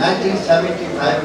1975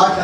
8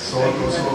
100-200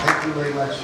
Thank you very much.